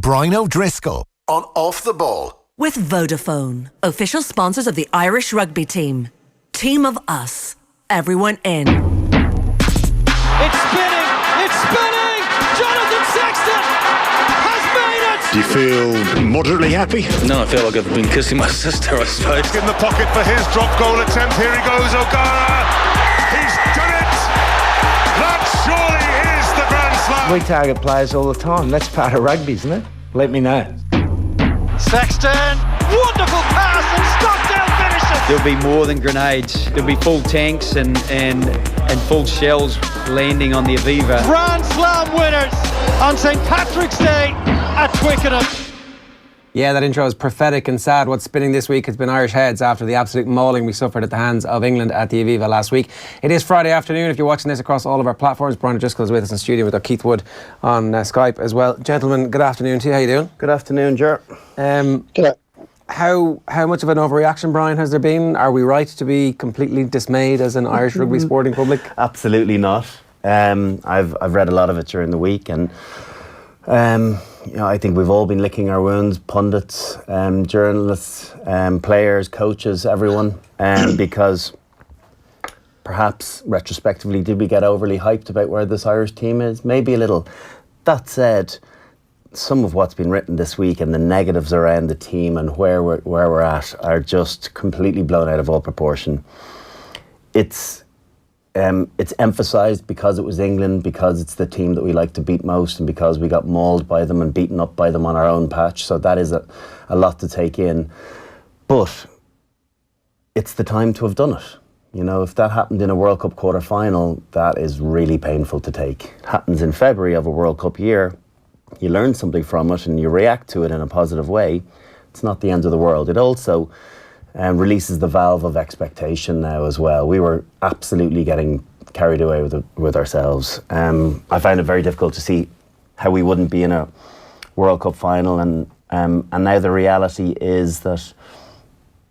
Brian O'Driscoll on Off the Ball. With Vodafone, official sponsors of the Irish rugby team. Team of us. Everyone in. It's spinning! It's spinning! Jonathan Sexton has made it! Do you feel moderately happy? No, I feel like I've been kissing my sister, I suppose. In the pocket for his drop goal attempt. Here he goes, O'Gara. He's done it! That surely is the Grand Slam. We target players all the time. That's part of rugby, isn't it? Let me know. Sexton, wonderful pass and Stockdale finishes. There'll be more than grenades. There'll be full tanks and full shells landing on the Aviva. Grand Slam winners on St. Patrick's Day at Twickenham. Yeah, that intro is prophetic and sad. What's spinning this week has been Irish heads after the absolute mauling we suffered at the hands of England at the Aviva last week. It is Friday afternoon. If you're watching this across all of our platforms, Brian O'Driscoll is with us in studio with our Keith Wood on Skype as well. Gentlemen, good afternoon to you. How you doing? Good afternoon, Ger. Good. How much of an overreaction, Brian, has there been? Are we right to be completely dismayed as an Irish rugby sporting public? Absolutely not. I've read a lot of it during the week, and I think we've all been licking our wounds, pundits, journalists, players, coaches, everyone, because perhaps retrospectively, did we get overly hyped about where this Irish team is? Maybe a little. That said, some of what's been written this week and the negatives around the team and where we're at are just completely blown out of all proportion. It's emphasised because it was England, because it's the team that we like to beat most, and because we got mauled by them and beaten up by them on our own patch. So that is a lot to take in. But it's the time to have done it. You know, if that happened in a World Cup quarter-final, that is really painful to take. It happens in February of a World Cup year. You learn something from it and you react to it in a positive way. It's not the end of the world. It also releases the valve of expectation now as well. We were absolutely getting carried away with ourselves. I find it very difficult to see how we wouldn't be in a World Cup final, and now the reality is that,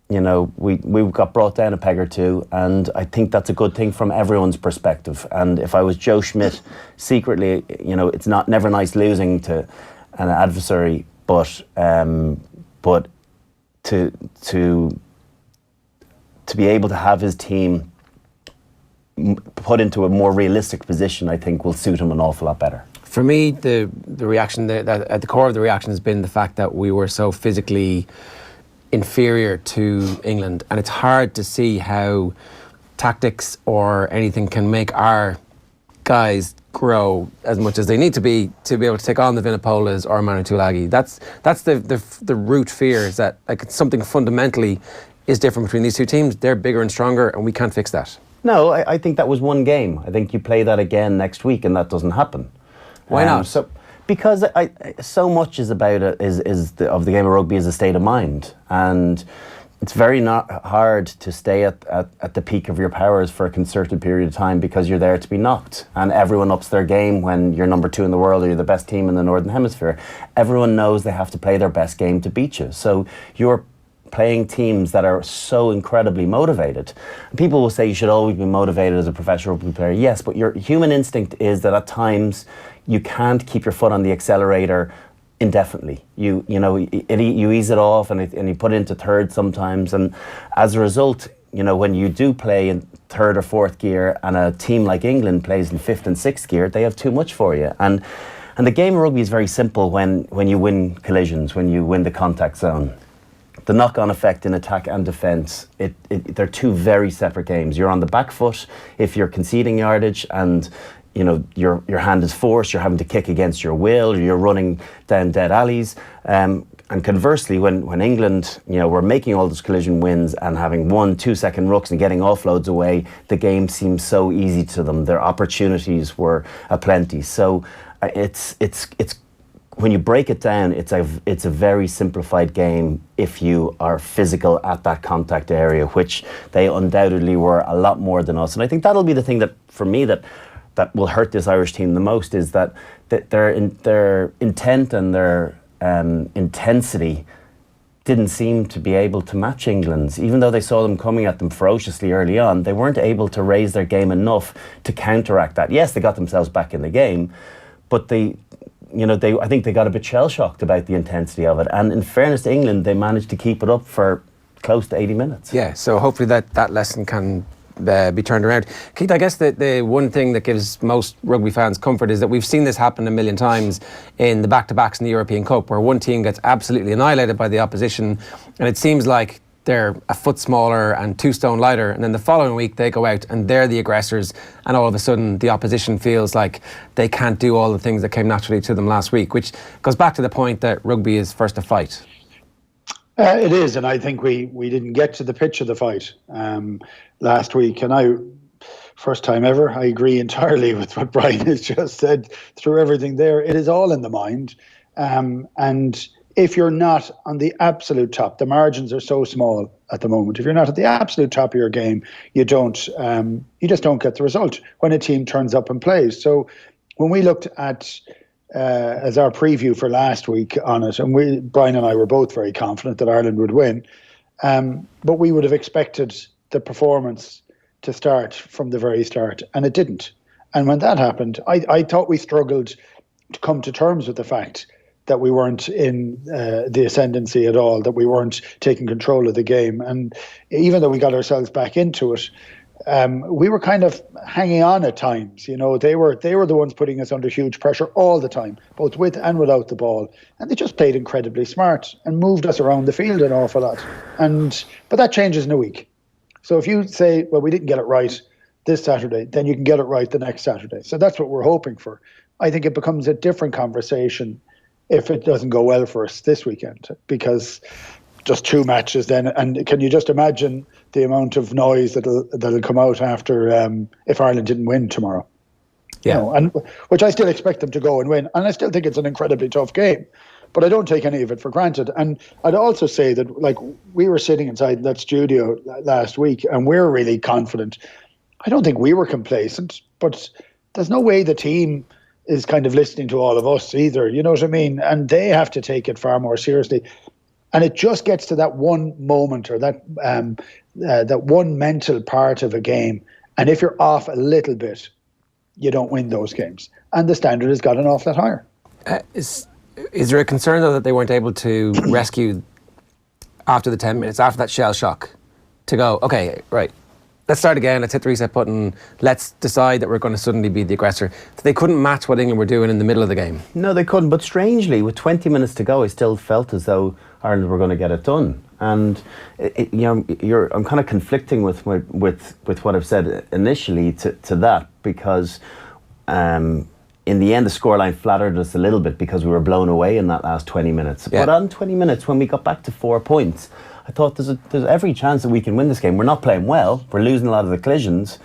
you know, we got brought down a peg or two, and I think that's a good thing from everyone's perspective. And if I was Joe Schmidt, secretly, you know, it's never nice losing to an adversary, but to be able to have his team put into a more realistic position, I think will suit him an awful lot better. For me, the reaction, at the core of the reaction has been the fact that we were so physically inferior to England, and it's hard to see how tactics or anything can make our guys grow as much as they need to be able to take on the Vinapolas or Manu Tuilagi. That's the root fear, is that like something fundamentally is different between these two teams. They're bigger and stronger, and we can't fix that. No, I think that was one game. I think you play that again next week, and that doesn't happen. Why not? Because so much is about it of the game of rugby is a state of mind, and it's very hard to stay at the peak of your powers for a concerted period of time, because you're there to be knocked, and everyone ups their game when you're number 2 in the world or you're the best team in the Northern Hemisphere. Everyone knows they have to play their best game to beat you. So you're playing teams that are so incredibly motivated. People will say you should always be motivated as a professional rugby player. Yes, but your human instinct is that at times you can't keep your foot on the accelerator indefinitely. You ease it off and you put it into third sometimes, and as a result, you know, when you do play in third or fourth gear and a team like England plays in fifth and sixth gear, they have too much for you. And the game of rugby is very simple when you win collisions, when you win the contact zone. The knock-on effect in attack and defence, they're two very separate games. You're on the back foot if you're conceding yardage, and you know your hand is forced. You're having to kick against your will. Or you're running down dead alleys. And conversely, when England, you know, were making all those collision wins and having 1-2 second rucks and getting offloads away, the game seemed so easy to them. Their opportunities were aplenty. So it's. When you break it down, it's a very simplified game if you are physical at that contact area, which they undoubtedly were a lot more than us. And I think that'll be the thing that, for me, that will hurt this Irish team the most, is that their intent and their intensity didn't seem to be able to match England's. Even though they saw them coming at them ferociously early on, they weren't able to raise their game enough to counteract that. Yes, they got themselves back in the game, but I think they got a bit shell-shocked about the intensity of it. And in fairness to England, they managed to keep it up for close to 80 minutes. Yeah, so hopefully that lesson can be turned around. Keith, I guess the one thing that gives most rugby fans comfort is that we've seen this happen a million times in the back-to-backs in the European Cup, where one team gets absolutely annihilated by the opposition, and it seems like they're a foot smaller and 2 stone lighter, and then the following week they go out and they're the aggressors, and all of a sudden the opposition feels like they can't do all the things that came naturally to them last week, which goes back to the point that rugby is first a fight. It is, and I think we didn't get to the pitch of the fight last week, and first time ever, I agree entirely with what Brian has just said. Through everything there, it is all in the mind, and if you're not on the absolute top, the margins are so small at the moment. If you're not at the absolute top of your game, you just don't get the result when a team turns up and plays. So when we looked at as our preview for last week on it, and Brian and I were both very confident that Ireland would win, but we would have expected the performance to start from the very start, and it didn't. And when that happened, I thought we struggled to come to terms with the fact that we weren't in the ascendancy at all, that we weren't taking control of the game. And even though we got ourselves back into it, we were kind of hanging on at times. They were the ones putting us under huge pressure all the time, both with and without the ball. And they just played incredibly smart and moved us around the field an awful lot. But that changes in a week. So if you say, well, we didn't get it right this Saturday, then you can get it right the next Saturday. So that's what we're hoping for. I think it becomes a different conversation if it doesn't go well for us this weekend, because just 2 matches then, and can you just imagine the amount of noise that'll come out after if Ireland didn't win tomorrow? Yeah, and which I still expect them to go and win, and I still think it's an incredibly tough game, but I don't take any of it for granted. And I'd also say that, like, we were sitting inside that studio last week, and we're really confident. I don't think we were complacent, but there's no way the team is kind of listening to all of us either, you know what I mean? And they have to take it far more seriously. And it just gets to that one moment, or that one mental part of a game. And if you're off a little bit, you don't win those games. And the standard has gotten off that higher. Is there a concern, though, that they weren't able to rescue after the 10 minutes, after that shell shock, to go, okay, right, let's start again, let's hit the reset button, let's decide that we're going to suddenly be the aggressor? They couldn't match what England were doing in the middle of the game. No, they couldn't. But strangely, with 20 minutes to go, I still felt as though Ireland were going to get it done. And I'm kind of conflicting with what I've said initially to that, because in the end the scoreline flattered us a little bit because we were blown away in that last 20 minutes. Yeah. But on 20 minutes, when we got back to 4 points, I thought there's every chance that we can win this game. We're not playing well. We're losing a lot of the collisions.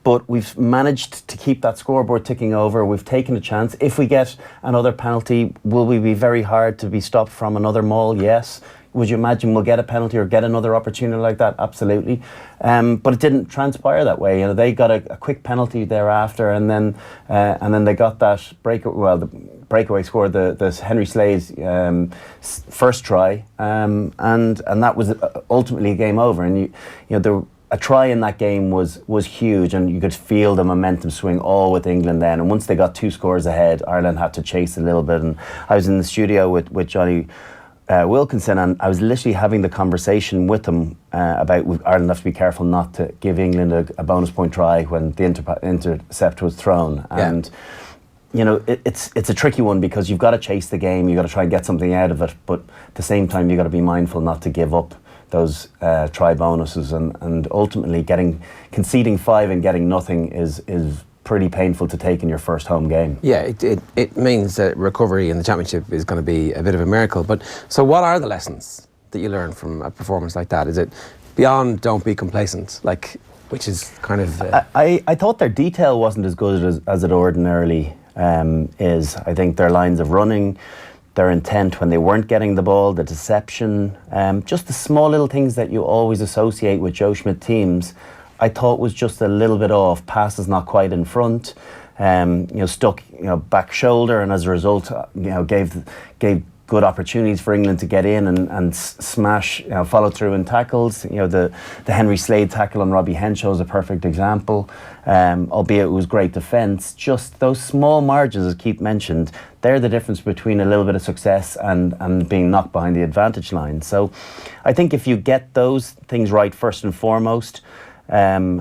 But we've managed to keep that scoreboard ticking over. We've taken a chance. If we get another penalty, will we be very hard to be stopped from another maul? Yes. Would you imagine we'll get a penalty or get another opportunity like that? Absolutely. But it didn't transpire that way. They got a quick penalty thereafter, and then they got that the breakaway score, the Henry Slade's first try, and that was ultimately game over. And a try in that game was huge, and you could feel the momentum swing all with England then. And once they got 2 scores ahead, Ireland had to chase a little bit. And I was in the studio with Johnny Wilkinson, and I was literally having the conversation with him about Ireland have to be careful not to give England a bonus point try when the intercept was thrown. And it's a tricky one, because you've got to chase the game, you've got to try and get something out of it, but at the same time you've got to be mindful not to give up those try bonuses, and ultimately conceding 5 and getting nothing is pretty painful to take in your first home game. Yeah, it means that recovery in the championship is going to be a bit of a miracle. But so what are the lessons that you learn from a performance like that? Is it beyond don't be complacent, which is kind of... I thought their detail wasn't as good as it ordinarily is. I think their lines of running, their intent when they weren't getting the ball, the deception, just the small little things that you always associate with Joe Schmidt teams, I thought was just a little bit off. Passes not quite in front, stuck back shoulder, and as a result gave good opportunities for England to get in and smash, follow through in tackles. The Henry Slade tackle on Robbie Henshaw is a perfect example, albeit it was great defence. Just those small margins, as Keith mentioned, they're the difference between a little bit of success and being knocked behind the advantage line. So I think if you get those things right first and foremost, it's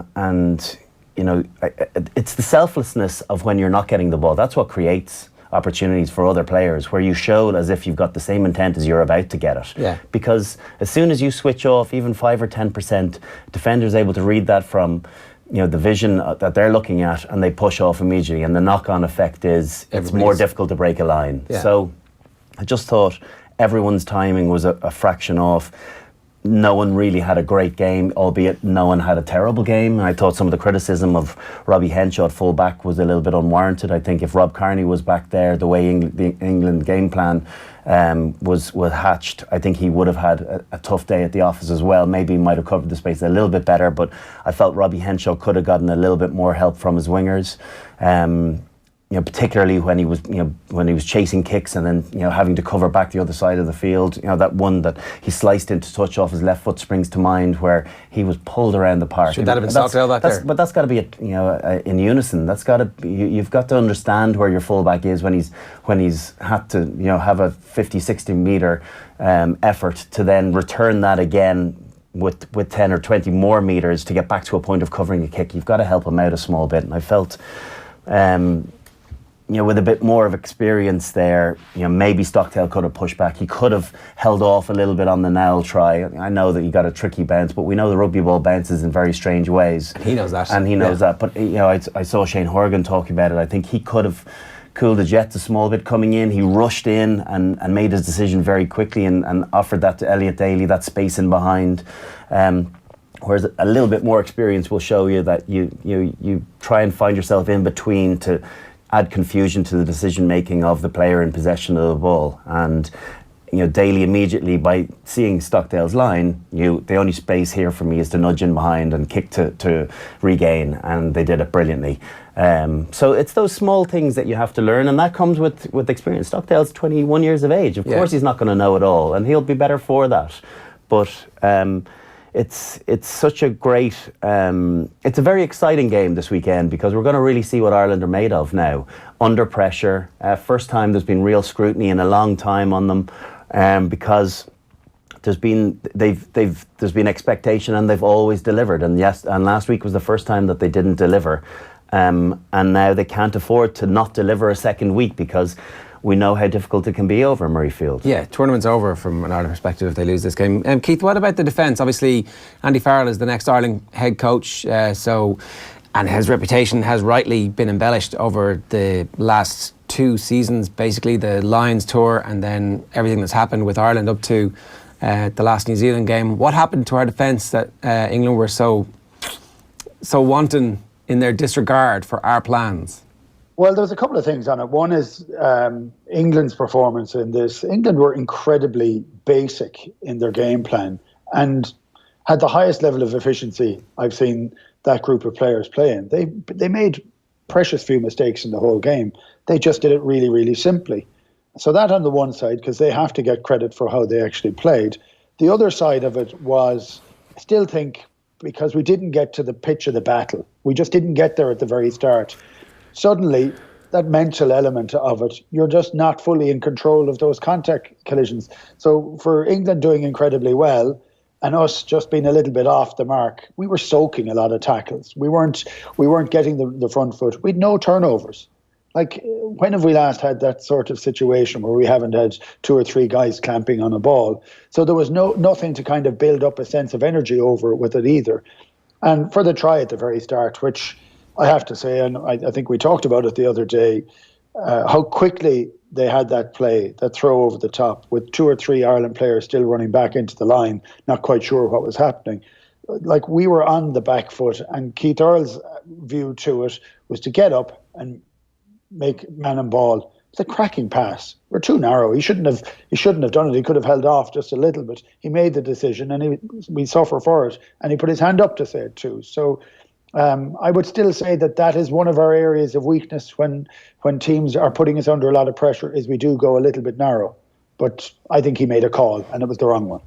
the selflessness of when you're not getting the ball. That's what creates opportunities for other players, where you show as if you've got the same intent as you're about to get it. Yeah. Because as soon as you switch off, even 5 or 10%, defenders able to read that from the vision that they're looking at, and they push off immediately, and the knock-on effect is it's more difficult to break a line. Yeah. So I just thought everyone's timing was a fraction off. No one really had a great game, albeit no one had a terrible game. I thought some of the criticism of Robbie Henshaw at full back was a little bit unwarranted. I think if Rob Kearney was back there, the way the England game plan was hatched, I think he would have had a tough day at the office as well. Maybe he might have covered the space a little bit better, but I felt Robbie Henshaw could have gotten a little bit more help from his wingers. Particularly when he was chasing kicks and then having to cover back the other side of the field. That one that he sliced into touch off his left foot springs to mind, where he was pulled around the park. Should that have been Stockdale back there? But that's got to be in unison. That's got to be, you've got to understand where your fullback is when he's had to have a 50-60 metre effort to then return that again with 10 or 20 more metres to get back to a point of covering a kick. You've got to help him out a small bit, and I felt. With a bit more of experience there, maybe Stockdale could have pushed back. He could have held off a little bit on the Nile try. I know that he got a tricky bounce, but we know the rugby ball bounces in very strange ways. He knows that. And he knows that. But, I saw Shane Horgan talking about it. I think he could have cooled the jets a small bit coming in. He rushed in and made his decision very quickly and offered that to Elliot Daly, that space in behind. Whereas a little bit more experience will show you that you try and find yourself in between to add confusion to the decision making of the player in possession of the ball. And Daly immediately, by seeing Stockdale's line, the only space here for me is to nudge in behind and kick to regain, and they did it brilliantly. So it's those small things that you have to learn, and that comes with experience. Stockdale's 21 years of age. Of course he's not going to know it all, and he'll be better for that. But it's such a great, it's a very exciting game this weekend, because we're going to really see what Ireland are made of now. Under pressure, first time there's been real scrutiny in a long time on them, because there's been expectation, and they've always delivered. And last week was the first time that they didn't deliver, and now they can't afford to not deliver a second week, because we know how difficult it can be over Murrayfield. Yeah, tournament's over from an Ireland perspective if they lose this game. Keith, what about the defence? Obviously, Andy Farrell is the next Ireland head coach, and his reputation has rightly been embellished over the last 2 seasons, basically the Lions tour and then everything that's happened with Ireland up to the last New Zealand game. What happened to our defence that England were so wanton in their disregard for our plans? Well, there's a couple of things on it. One is England's performance in this. England were incredibly basic in their game plan and had the highest level of efficiency I've seen that group of players playing. They made precious few mistakes in the whole game. They just did it really, really simply. So that on the one side, because they have to get credit for how they actually played. The other side of it was, I still think, because we didn't get to the pitch of the battle. We just didn't get there at the very start. Suddenly, that mental element of it, you're just not fully in control of those contact collisions. So for England doing incredibly well and us just being a little bit off the mark, we were soaking a lot of tackles. We weren't getting the front foot. We'd no turnovers. Like, when have we last had that sort of situation where we haven't had 2 or 3 guys clamping on a ball? So there was nothing to kind of build up a sense of energy over with it either. And for the try at the very start, which I have to say, and I think we talked about it the other day, how quickly they had that play, that throw over the top, with 2 or 3 Ireland players still running back into the line, not quite sure what was happening. Like, we were on the back foot, and Keith Earle's view to it was to get up and make man and ball. It's a cracking pass. We're too narrow. He shouldn't have done it. He could have held off just a little bit. He made the decision, and we suffer for it. And he put his hand up to say it too. So I would still say that is one of our areas of weakness when teams are putting us under a lot of pressure, is we do go a little bit narrow. But I think he made a call, and it was the wrong one.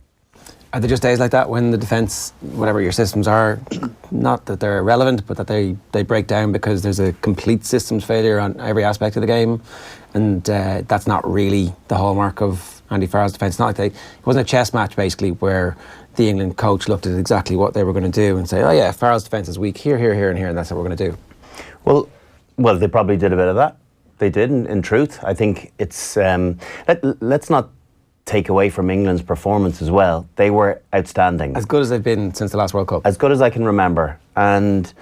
Are there just days like that when the defence, whatever your systems are, not that they're irrelevant, but that they break down because there's a complete systems failure on every aspect of the game, and that's not really the hallmark of Andy Farrell's defence? Not like it wasn't a chess match basically where the England coach looked at exactly what they were going to do and say, oh yeah, Farrell's defence is weak here, here, here and here, and that's what we're going to do. Well, they probably did a bit of that. They did, in truth. I think it's... let's not take away from England's performance as well. They were outstanding. As good as they've been since the last World Cup. As good as I can remember. And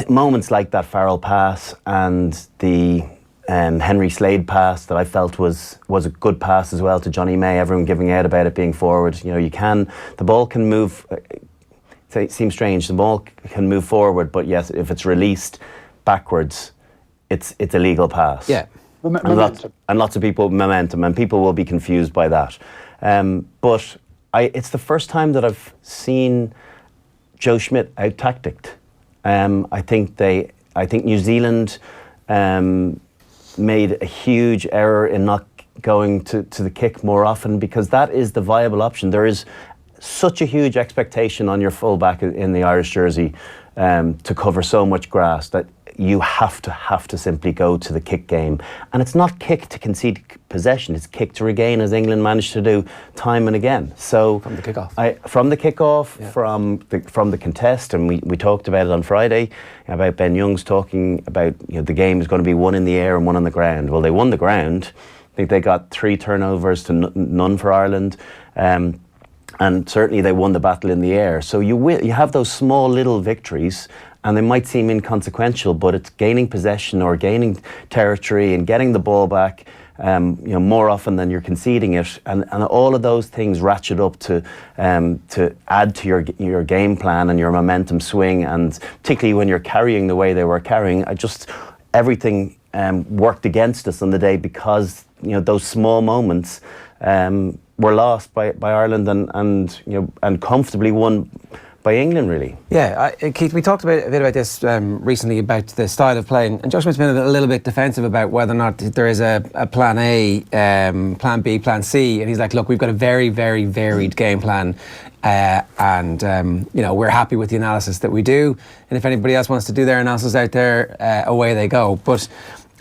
moments like that Farrell pass and the Henry Slade pass that I felt was a good pass as well to Johnny May, everyone giving out about it being forward. The ball can move, it seems strange, the ball can move forward, but yes, if it's released backwards, it's a legal pass. Yeah. And lots of people, momentum, and people will be confused by that. But it's the first time that I've seen Joe Schmidt out-tacticked. I think New Zealand made a huge error in not going to the kick more often, because that is the viable option. There is such a huge expectation on your fullback in the Irish jersey to cover so much grass that you have to simply go to the kick game. And it's not kick to concede possession, it's kick to regain, as England managed to do time and again. So from the kickoff. From the contest, and we talked about it on Friday, about Ben Youngs talking about the game is going to be one in the air and one on the ground. Well, they won the ground. I think they got 3 turnovers to none for Ireland. And certainly they won the battle in the air. So you have those small little victories, and they might seem inconsequential, but it's gaining possession or gaining territory and getting the ball back more often than you're conceding it, and all of those things ratchet up to add to your game plan and your momentum swing, and particularly when you're carrying the way they were carrying, everything worked against us on the day, because those small moments were lost by Ireland and comfortably won by England, really. Yeah, Keith, we talked a bit about this recently, about the style of play, and Josh Smith's been a little bit defensive about whether or not there is a plan A, plan B, plan C, and he's like, look, we've got a very, very varied game plan, and we're happy with the analysis that we do, and if anybody else wants to do their analysis out there, away they go. But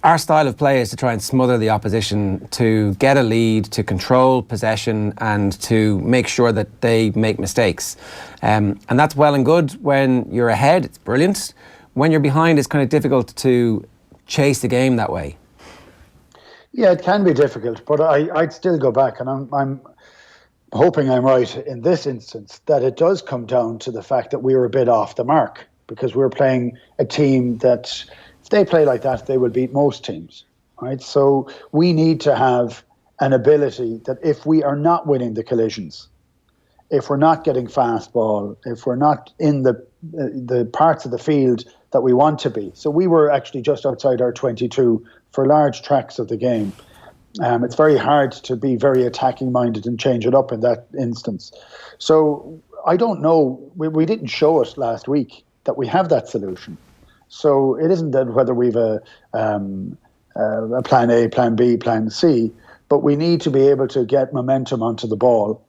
our style of play is to try and smother the opposition, to get a lead, to control possession, and to make sure that they make mistakes. And that's well and good when you're ahead, it's brilliant. When you're behind, it's kind of difficult to chase the game that way. Yeah, it can be difficult, but I'd still go back, and I'm hoping I'm right in this instance, that it does come down to the fact that we were a bit off the mark, because we're playing a team that, if they play like that, they will beat most teams, right? So we need to have an ability that if we are not winning the collisions, if we're not getting fast ball, if we're not in the parts of the field that we want to be. So we were actually just outside our 22 for large tracks of the game. It's very hard to be very attacking minded and change it up in that instance. So I don't know, we didn't show it last week that we have that solution. So it isn't that whether we've a plan A, plan B, plan C, but we need to be able to get momentum onto the ball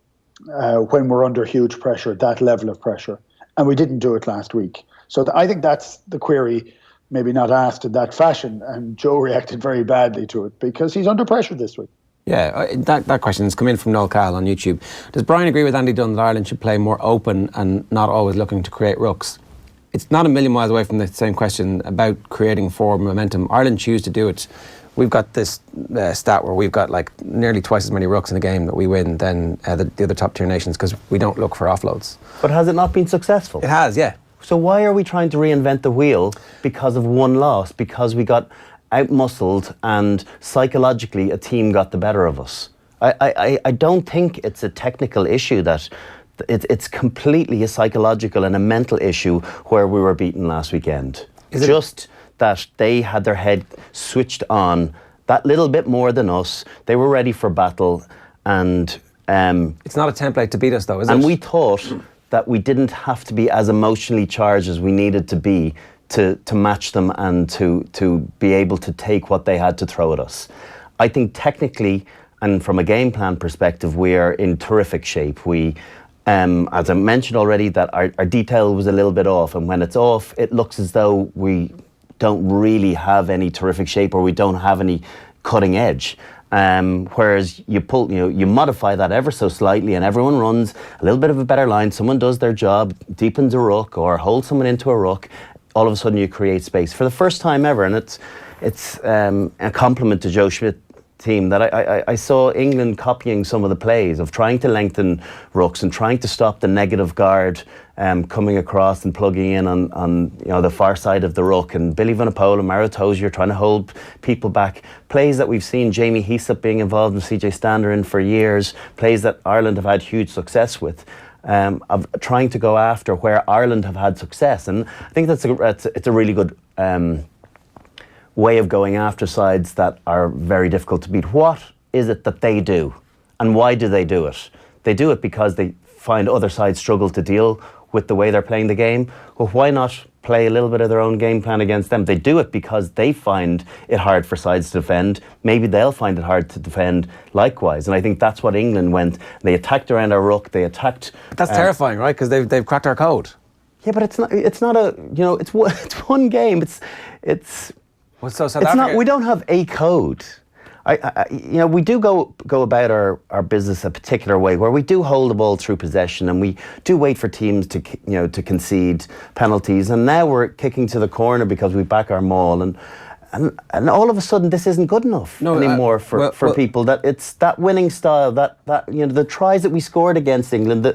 when we're under huge pressure, that level of pressure. And we didn't do it last week. So I think that's the query, maybe not asked in that fashion, and Joe reacted very badly to it because he's under pressure this week. Yeah, that question has come in from Noel Kyle on YouTube. Does Brian agree with Andy Dunn that Ireland should play more open and not always looking to create rucks? It's not a million miles away from the same question about creating forward momentum. Ireland choose to do it. We've got this stat where we've got like nearly twice as many rucks in a game that we win than the other top tier nations, because we don't look for offloads. But has it not been successful? It has, yeah. So why are we trying to reinvent the wheel because of one loss? Because we got out-muscled and psychologically a team got the better of us. I don't think it's a technical issue that... It's completely a psychological and a mental issue where we were beaten last weekend. Just that they had their head switched on that little bit more than us. They were ready for battle, and it's not a template to beat us, though, is it? And we thought that we didn't have to be as emotionally charged as we needed to be to match them and to be able to take what they had to throw at us. I think technically and from a game plan perspective, we are in terrific shape. We, as I mentioned already, that our detail was a little bit off, and when it's off, it looks as though we don't really have any terrific shape, or we don't have any cutting edge. Whereas you modify that ever so slightly, and everyone runs a little bit of a better line. Someone does their job, deepens a ruck, or holds someone into a ruck. All of a sudden, you create space for the first time ever, and it's a compliment to Joe Schmidt team that I saw England copying some of the plays of trying to lengthen rucks and trying to stop the negative guard coming across and plugging in on the far side of the ruck, and Billy Vunipola, Mauro Tozier trying to hold people back. Plays that we've seen Jamie Heaslip being involved in, CJ Stander in for years, plays that Ireland have had huge success with. Of trying to go after where Ireland have had success, and I think it's a really good way of going after sides that are very difficult to beat. What is it that they do, and why do they do it? They do it because they find other sides struggle to deal with the way they're playing the game. Well, why not play a little bit of their own game plan against them? They do it because they find it hard for sides to defend. Maybe they'll find it hard to defend likewise. And I think that's what England went. They attacked around our ruck. They attacked. That's terrifying, right? Because they've cracked our code. Yeah, but it's not a. It's one game. It's. Well, so South Africa. Not. We don't have a code. We do go about our business a particular way, where we do hold the ball through possession, and we do wait for teams to concede penalties. And now we're kicking to the corner because we back our maul, and all of a sudden this isn't good enough anymore for people. That it's that winning style, that the tries that we scored against England,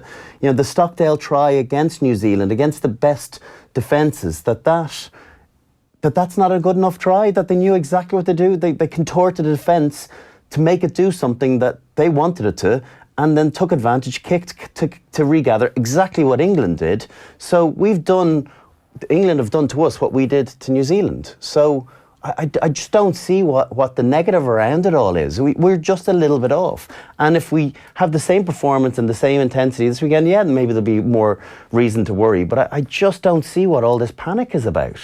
the Stockdale try against New Zealand, against the best defences, that's not a good enough try, that they knew exactly what to do. They contorted the defence to make it do something that they wanted it to, and then took advantage, kicked to regather exactly what England did. So England have done to us what we did to New Zealand. So I just don't see what the negative around it all is. We're just a little bit off. And if we have the same performance and the same intensity this weekend, maybe there'll be more reason to worry. But I just don't see what all this panic is about.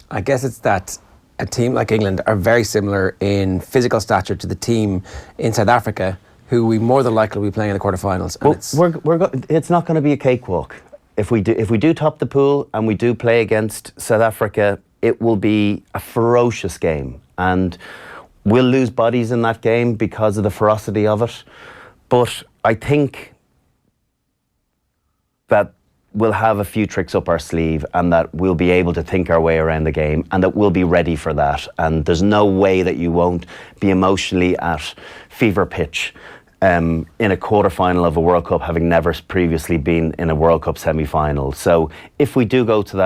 I guess it's that a team like England are very similar in physical stature to the team in South Africa, who we more than likely will be playing in the quarterfinals. And it's not going to be a cakewalk. If we do top the pool and we do play against South Africa, it will be a ferocious game, and we'll lose bodies in that game because of the ferocity of it. But I think that we'll have a few tricks up our sleeve, and that we'll be able to think our way around the game, and that we'll be ready for that. And there's no way that you won't be emotionally at fever pitch in a quarter-final of a World Cup, having never previously been in a World Cup semi-final. So if we do go to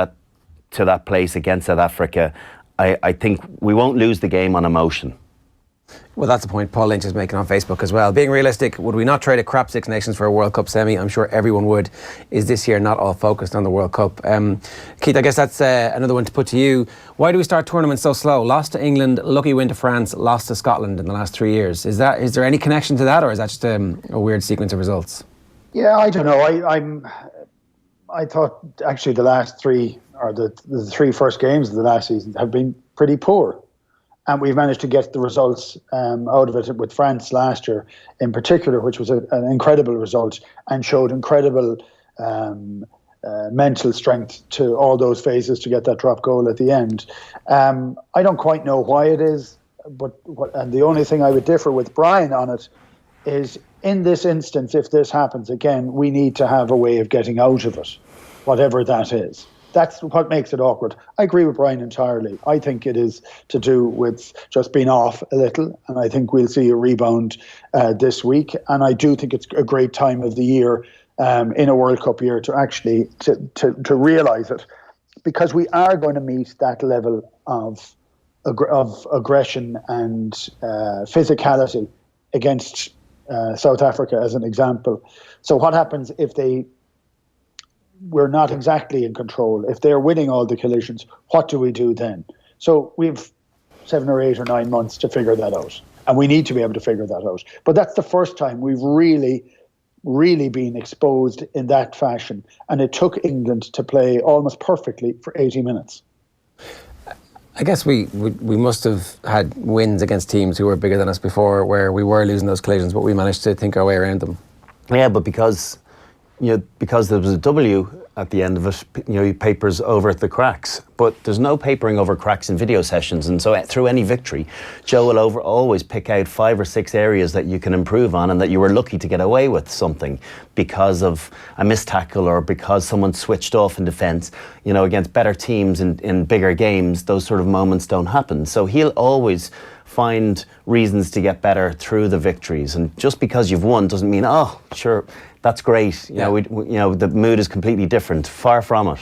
that place against South Africa, I think we won't lose the game on emotion. Well, that's the point Paul Lynch is making on Facebook as well. Being realistic, would we not trade a crap Six Nations for a World Cup semi? I'm sure everyone would. Is this year not all focused on the World Cup? Keith, I guess that's another one to put to you. Why do we start tournaments so slow? Lost to England, lucky win to France, lost to Scotland in the last 3 years. Is there any connection to that, or is that just a weird sequence of results? Yeah, I don't know. I thought actually the last three, or the three first games of the last season, have been pretty poor. And we've managed to get the results out of it with France last year in particular, which was an incredible result and showed incredible mental strength to all those phases to get that drop goal at the end. I don't quite know why it is, and the only thing I would differ with Brian on it is, in this instance, if this happens again, we need to have a way of getting out of it, whatever that is. That's what makes it awkward. I agree with Brian entirely. I think it is to do with just being off a little, and I think we'll see a rebound this week. And I do think it's a great time of the year in a World Cup year to actually to realise it, because we are going to meet that level of aggression and physicality against South Africa, as an example. So what happens if we're not exactly in control? If they're winning all the collisions, what do we do then? So we've 7 or 8 or 9 months to figure that out. And we need to be able to figure that out. But that's the first time we've really, really been exposed in that fashion. And it took England to play almost perfectly for 80 minutes. I guess we must have had wins against teams who were bigger than us before, where we were losing those collisions, but we managed to think our way around them. Yeah, but because there was a W at the end of it, he papers over the cracks. But there's no papering over cracks in video sessions, and so through any victory, Joe will always pick out 5 or 6 areas that you can improve on, and that you were lucky to get away with something because of a missed tackle or because someone switched off in defence. Against better teams in bigger games, those sort of moments don't happen. So he'll always find reasons to get better through the victories, and just because you've won doesn't mean, oh, sure, that's great. The mood is completely different. Far from it.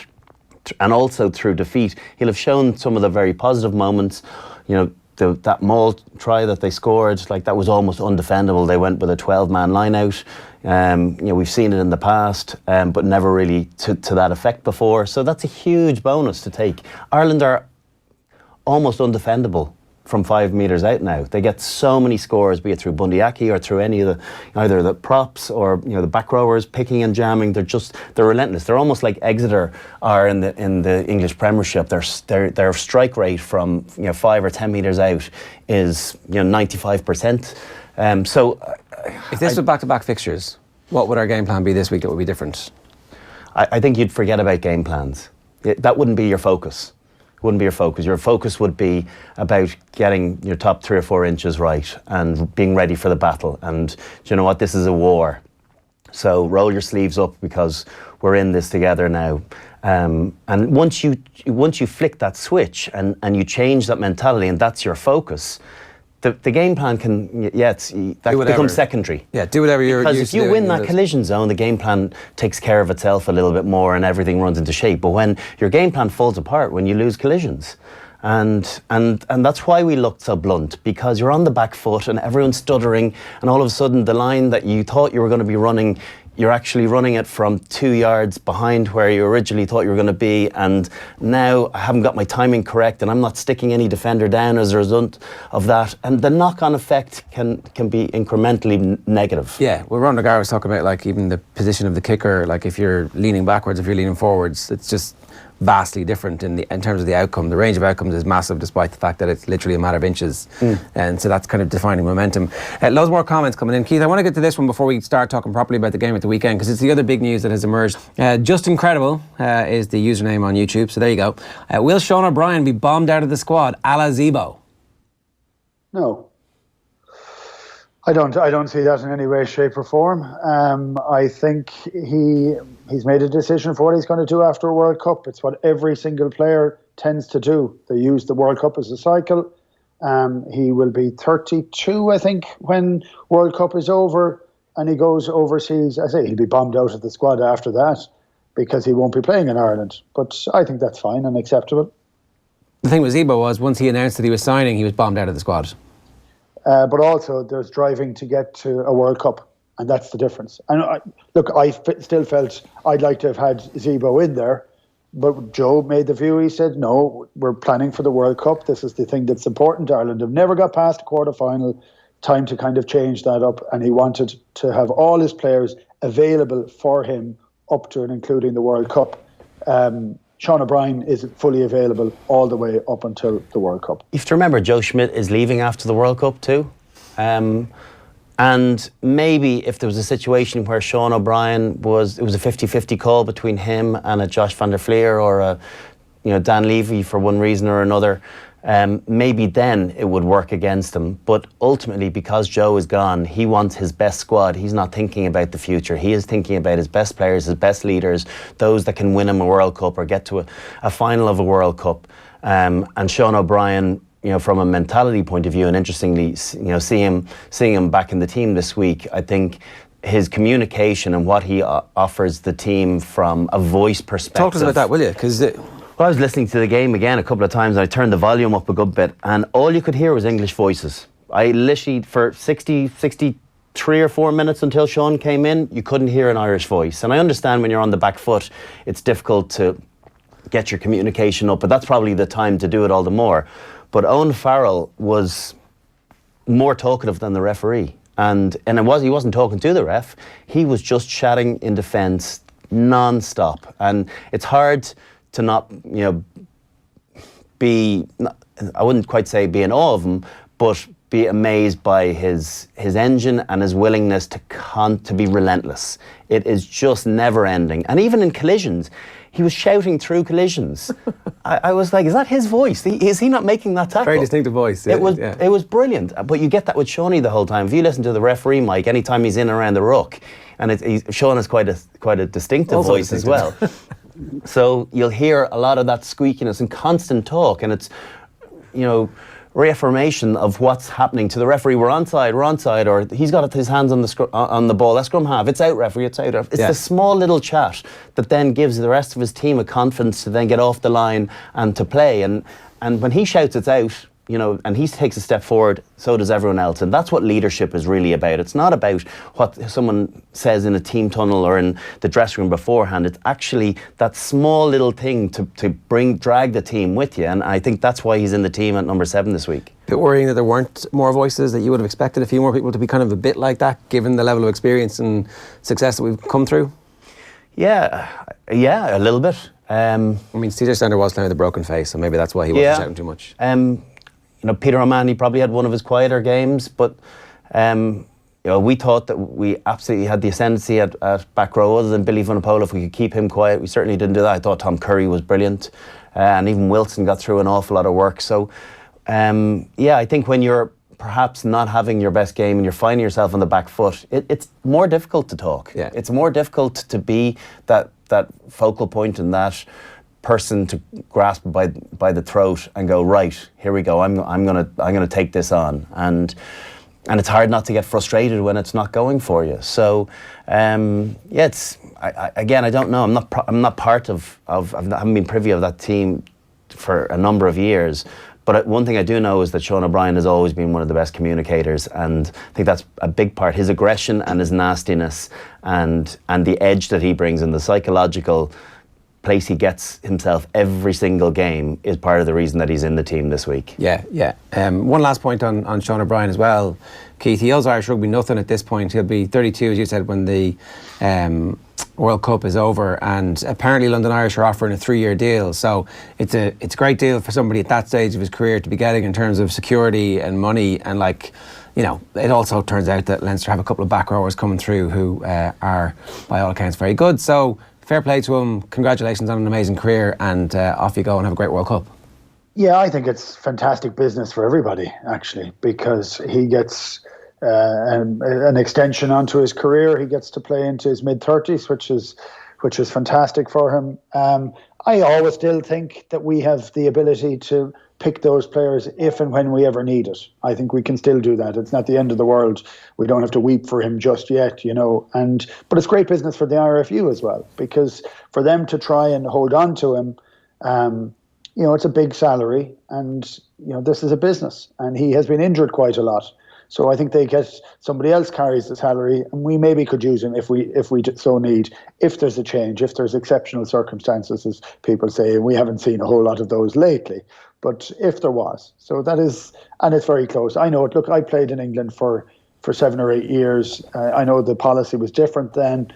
And also through defeat, he'll have shown some of the very positive moments. That Maul try that they scored, that was almost undefendable. They went with a 12-man line out. We've seen it in the past, but never really to that effect before. So that's a huge bonus to take. Ireland are almost undefendable from 5 metres out now. They get so many scores, be it through Bundyaki or through any of either the props or the back rowers picking and jamming. They're relentless. They're almost like Exeter are in the English Premiership. Their strike rate from 5 or 10 metres out is 95%. If this was back-to-back fixtures, what would our game plan be this week that would be different? I think you'd forget about game plans. That wouldn't be your focus. Wouldn't be your focus. Your focus would be about getting your top 3 or 4 inches right and being ready for the battle. And do you know what? This is a war. So roll your sleeves up because we're in this together now. And once you flick that switch and you change that mentality and that's your focus, the game plan can, that becomes secondary. Yeah, do whatever you're Because used if you to win doing, that collision zone, the game plan takes care of itself a little bit more and everything runs into shape. But when your game plan falls apart, when you lose collisions, and that's why we looked so blunt, because you're on the back foot and everyone's stuttering, and all of a sudden the line that you thought you were going to be running, you're actually running it from 2 yards behind where you originally thought you were going to be, and now I haven't got my timing correct and I'm not sticking any defender down as a result of that, and the knock-on effect can be incrementally negative. Yeah, well, Ron Lagar was talking about even the position of the kicker, if you're leaning backwards, if you're leaning forwards, it's just vastly different in terms of the outcome. The range of outcomes is massive, despite the fact that it's literally a matter of inches. And so that's kind of defining momentum. Loads more comments coming in. Keith, I want to get to this one before we start talking properly about the game at the weekend, because it's the other big news that has emerged. Just Incredible is the username on YouTube, so there you go. Will Sean O'Brien be bombed out of the squad a la Zebo? No. I don't see that in any way, shape or form. I think he's made a decision for what he's going to do after a World Cup. It's what every single player tends to do. They use the World Cup as a cycle. He will be 32, I think, when World Cup is over and he goes overseas. I say he'll be bombed out of the squad after that because he won't be playing in Ireland. But I think that's fine and acceptable. The thing with Zebo was, once he announced that he was signing, he was bombed out of the squad. But also there's driving to get to a World Cup, and that's the difference. And I still felt I'd like to have had Zebo in there, but Joe made the view, he said, no, we're planning for the World Cup. This is the thing that's important. Ireland have never got past the quarter-final, time to kind of change that up, and he wanted to have all his players available for him up to and including the World Cup. Sean O'Brien is fully available all the way up until the World Cup. You have to remember, Joe Schmidt is leaving after the World Cup too. And maybe if there was a situation where Sean O'Brien it was a 50-50 call between him and a Josh van der Fleer or a Dan Levy for one reason or another, maybe then it would work against him. But ultimately, because Joe is gone, he wants his best squad. He's not thinking about the future. He is thinking about his best players, his best leaders, those that can win him a World Cup or get to a final of a World Cup. And Sean O'Brien, from a mentality point of view, and interestingly, seeing him back in the team this week, I think his communication and what he offers the team from a voice perspective. Talk to us about that, will you? Because I was listening to the game again a couple of times and I turned the volume up a good bit and all you could hear was English voices. I literally, for 63 or 4 minutes until Sean came in, you couldn't hear an Irish voice. And I understand when you're on the back foot, it's difficult to get your communication up, but that's probably the time to do it all the more. But Owen Farrell was more talkative than the referee. And he wasn't talking to the ref, he was just chatting in defence non-stop. And it's hard to not, I wouldn't quite say be in awe of him, but be amazed by his engine and his willingness to be relentless. It is just never ending. And even in collisions, he was shouting through collisions. I was like, is that his voice? Is he not making that tackle? Very distinctive voice. Yeah, it was brilliant. But you get that with Shawnee the whole time. If you listen to the referee mic, anytime he's in around the ruck, and Sean has quite a distinctive also voice as well. So you'll hear a lot of that squeakiness and constant talk, and it's, reaffirmation of what's happening to the referee. We're onside, or he's got his hands on the ball. That's scrum half. It's out, referee. It's out. It's the small little chat that then gives the rest of his team a confidence to then get off the line and to play. And when he shouts it's out, and he takes a step forward, so does everyone else. And that's what leadership is really about. It's not about what someone says in a team tunnel or in the dressing room beforehand. It's actually that small little thing to drag the team with you. And I think that's why he's in the team at number 7 this week. A bit worrying that there weren't more voices, that you would have expected a few more people to be kind of a bit like that, given the level of experience and success that we've come through? Yeah, a little bit. CJ Stander was playing with a broken face, so maybe that's why he wasn't shouting too much. Peter O'Mahony probably had one of his quieter games, but we thought that we absolutely had the ascendancy at back row. Other than Billy Vunipola, if we could keep him quiet, we certainly didn't do that. I thought Tom Curry was brilliant, and even Wilson got through an awful lot of work. So, I think when you're perhaps not having your best game and you're finding yourself on the back foot, it's more difficult to talk. Yeah. It's more difficult to be that focal point and that person to grasp by the throat and go, right, here we go, I'm gonna take this on, and it's hard not to get frustrated when it's not going for you. So it's again, I don't know, I'm not part of I haven't been privy of that team for a number of years, but one thing I do know is that Sean O'Brien has always been one of the best communicators, and I think that's a big part. His aggression and his nastiness and the edge that he brings and the psychological place he gets himself every single game is part of the reason that he's in the team this week. Yeah. One last point on Sean O'Brien as well, Keith. He owes Irish rugby nothing at this point. He'll be 32, as you said, when the World Cup is over, and apparently London Irish are offering a 3-year deal. So it's a great deal for somebody at that stage of his career to be getting in terms of security and money, and it also turns out that Leinster have a couple of back rowers coming through who are, by all accounts, very good. So fair play to him, congratulations on an amazing career, and off you go and have a great World Cup. Yeah, I think it's fantastic business for everybody, actually, because he gets an extension onto his career. He gets to play into his mid-30s, which is fantastic for him. I always still think that we have the ability to pick those players if and when we ever need it. I think we can still do that. It's not the end of the world. We don't have to weep for him just yet, but it's great business for the IRFU as well, because for them to try and hold on to him, it's a big salary, and this is a business, and he has been injured quite a lot. So I think somebody else carries the salary, and we maybe could use him if we so need, if there's a change, if there's exceptional circumstances, as people say, and we haven't seen a whole lot of those lately. But if there was, so that is, and it's very close. I know it. Look, I played in England for 7 or 8 years. I know the policy was different then.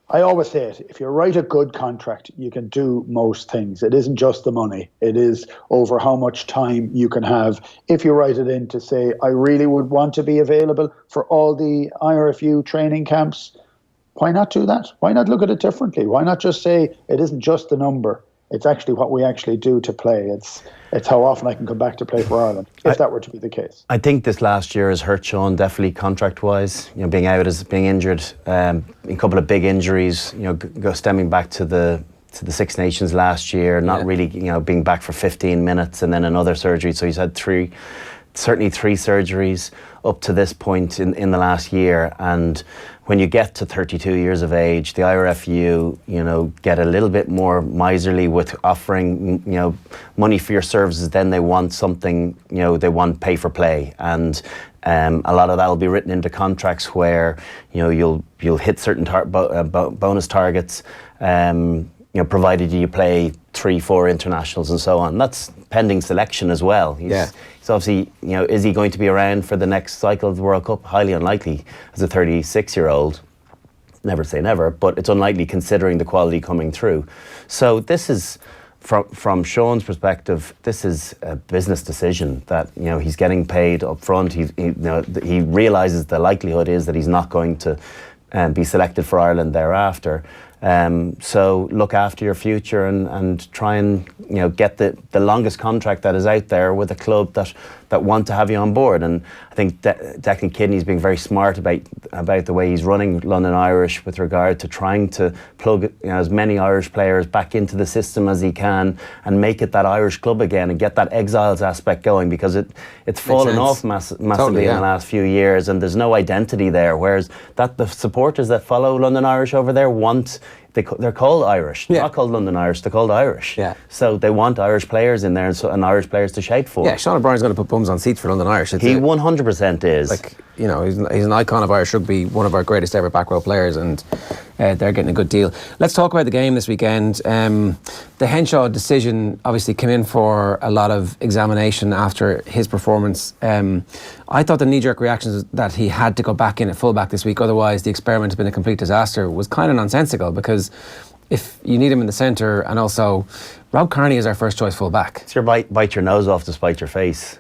I always say it, if you write a good contract, you can do most things. It isn't just the money. It is over how much time you can have. If you write it in to say, I really would want to be available for all the IRFU training camps, why not do that? Why not look at it differently? Why not just say it isn't just the number? It's actually what we actually do to play. It's how often I can come back to play for Ireland, if that were to be the case. I think this last year has hurt Sean, definitely contract-wise. Being out, being injured, a couple of big injuries. Stemming back to the Six Nations last year, not really, being back for 15 minutes and then another surgery. So he's had certainly three surgeries up to this point in the last year. And when you get to 32 years of age, the IRFU, get a little bit more miserly with offering, money for your services. Then they want something, they want pay for play. And a lot of that will be written into contracts where, you'll hit certain bonus targets, provided you play 3-4 internationals and so on. That's pending selection as well. So obviously, is he going to be around for the next cycle of the World Cup? Highly unlikely as a 36-year-old. Never say never, but it's unlikely considering the quality coming through. So this is from Sean's perspective, this is a business decision that he's getting paid up front. He realises the likelihood is that he's not going to be selected for Ireland thereafter. So look after your future and try and get the longest contract that is out there with a club that want to have you on board. And I think Declan Kidney's being very smart about the way he's running London Irish with regard to trying to plug as many Irish players back into the system as he can and make it that Irish club again and get that exiles aspect going, because it's fallen off massively totally, in the last few years, and there's no identity there. Whereas the supporters that follow London Irish over there they're called Irish. They're not called London Irish, they're called Irish. Yeah. So they want Irish players in there and Irish players to shout for. Yeah, Sean O'Brien's going to put bums on seats for London Irish. He 100% is. He's an icon of Irish rugby, one of our greatest ever back row players, and they're getting a good deal. Let's talk about the game this weekend. The Henshaw decision obviously came in for a lot of examination after his performance. I thought the knee-jerk reaction is that he had to go back in at fullback this week, otherwise the experiment has been a complete disaster, was kind of nonsensical, because if you need him in the centre, and also Rob Kearney is our first choice fullback. It's your bite your nose off to spite your face.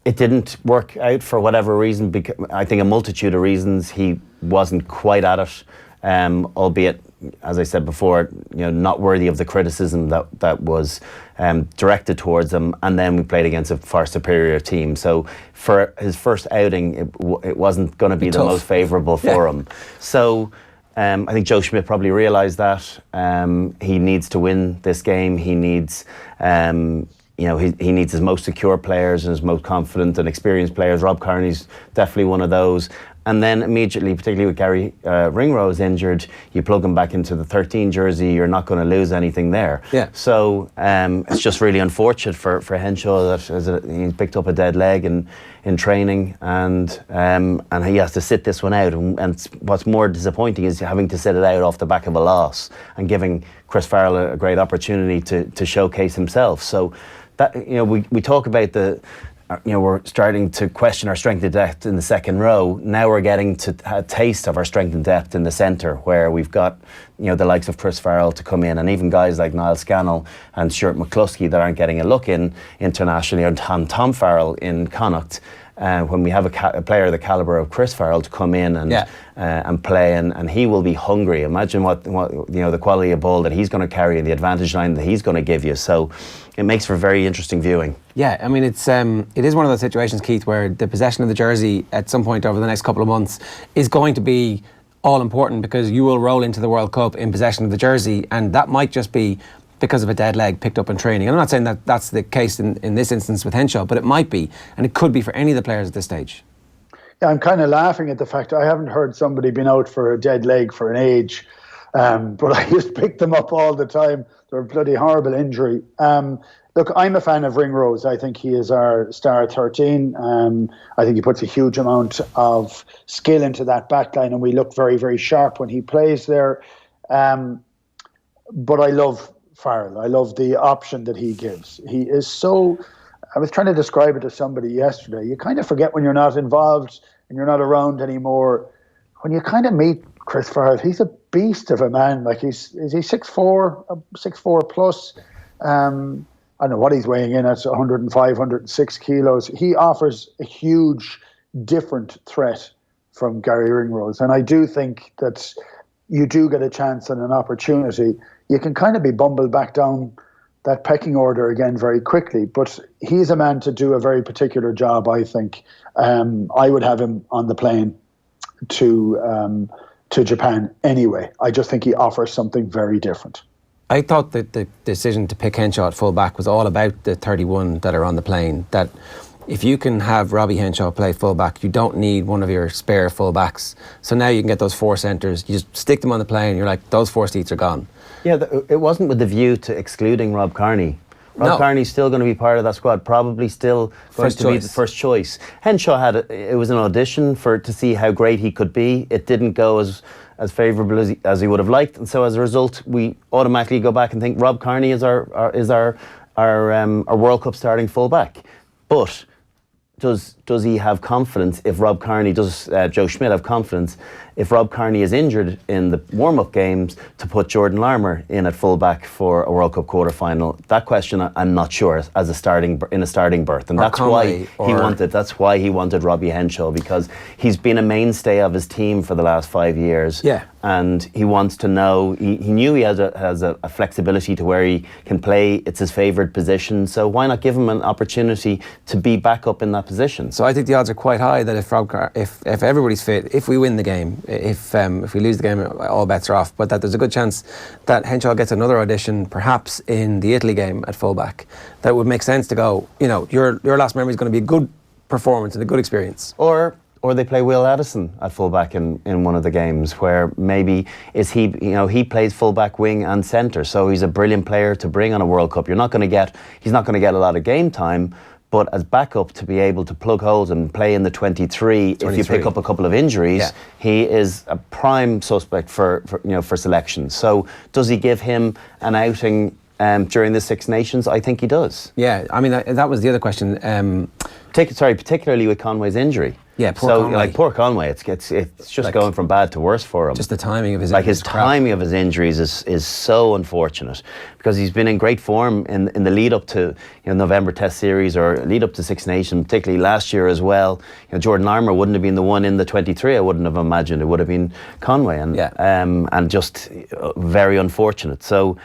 It didn't work out for whatever reason. I think a multitude of reasons. He wasn't quite at it, albeit, as I said before, not worthy of the criticism that was directed towards him. And then we played against a far superior team. So for his first outing, it wasn't going to be the most favourable for him. So I think Joe Schmidt probably realised that. He needs to win this game. He needs he needs his most secure players and his most confident and experienced players. Rob Kearney's definitely one of those. And then immediately, particularly with Gary Ringrose injured, you plug him back into the 13 jersey, you're not going to lose anything there. Yeah. So it's just really unfortunate for Henshaw that he picked up a dead leg in training, and he has to sit this one out. And what's more disappointing is having to sit it out off the back of a loss and giving Chris Farrell a great opportunity to showcase himself. So that we talk about we're starting to question our strength and depth in the second row. Now we're getting to a taste of our strength and depth in the centre, where we've got the likes of Chris Farrell to come in, and even guys like Niall Scannell and Stuart McCluskey that aren't getting a look in internationally, and Tom Farrell in Connacht. When we have a player the calibre of Chris Farrell to come in and play, and he will be hungry. Imagine what the quality of ball that he's going to carry and the advantage line that he's going to give you. So it makes for very interesting viewing. Yeah, I mean it is one of those situations, Keith, where the possession of the jersey at some point over the next couple of months is going to be all important, because you will roll into the World Cup in possession of the jersey, and that might just be because of a dead leg picked up in training. I'm not saying that that's the case in this instance with Henshaw, but it might be, and it could be for any of the players at this stage. Yeah, I'm kind of laughing at the fact I haven't heard somebody been out for a dead leg for an age, but I just pick them up all the time. They're a bloody horrible injury. Look, I'm a fan of Ringrose. I think he is our star 13. I think he puts a huge amount of skill into that backline, and we look very, very sharp when he plays there. But I love Farrell. I love the option that he gives. He is so... I was trying to describe it to somebody yesterday. You kind of forget when you're not involved and you're not around anymore. When you kind of meet Chris Farrell, he's a beast of a man. Like, is he 6'4", 6'4 plus? I don't know what he's weighing in at, 105, 106 kilos. He offers a huge, different threat from Gary Ringrose. And I do think that you do get a chance and an opportunity. You can kind of be bumbled back down that pecking order again very quickly. But he's a man to do a very particular job, I think. I would have him on the plane to Japan anyway. I just think he offers something very different. I thought that the decision to pick Henshaw at full back was all about the 31 that are on the plane. That if you can have Robbie Henshaw play full back, you don't need one of your spare full backs. So now you can get those four centres. You just stick them on the plane. You're like, those four seats are gone. Yeah, it wasn't with the view to excluding Rob Kearney. Rob Kearney's still going to be part of that squad, probably still going to be the first choice. Henshaw it was an audition to see how great he could be. It didn't go as favourable as he would have liked, and so as a result, we automatically go back and think Rob Kearney is our World Cup starting fullback. But does he have confidence? If Rob Kearney does, Joe Schmidt have confidence if Rob Kearney is injured in the warm-up games, to put Jordan Larmour in at fullback for a World Cup quarter-final. That question, I'm not sure, as a starting berth, and that's why he wanted Robbie Henshaw, because he's been a mainstay of his team for the last 5 years. Yeah. And he wants to know, he knew he has a flexibility to where he can play, it's his favourite position, so why not give him an opportunity to be back up in that position? So I think the odds are quite high that if everybody's fit, if we win the game, if we lose the game, all bets are off, but that there's a good chance that Henshaw gets another audition, perhaps in the Italy game at fullback. That would make sense to go, your last memory is going to be a good performance and a good experience. Or they play Will Addison at fullback in one of the games, where maybe he plays fullback, wing and centre, so he's a brilliant player to bring on a World Cup. He's not going to get a lot of game time, but as backup to be able to plug holes and play in the 23. If you pick up a couple of injuries, he is a prime suspect for selection. So does he give him an outing during the Six Nations? I think he does. Yeah, I mean that was the other question. Particularly with Conway's injury. Yeah, poor Conway. It's just going from bad to worse for him. Just the timing of his injuries. His timing of his injuries is so unfortunate, because he's been in great form in the lead up to November Test Series, or lead up to Six Nations, particularly last year as well. Jordan Larmour wouldn't have been the one in the 23. I wouldn't have imagined it would have been Conway, and just very unfortunate. So.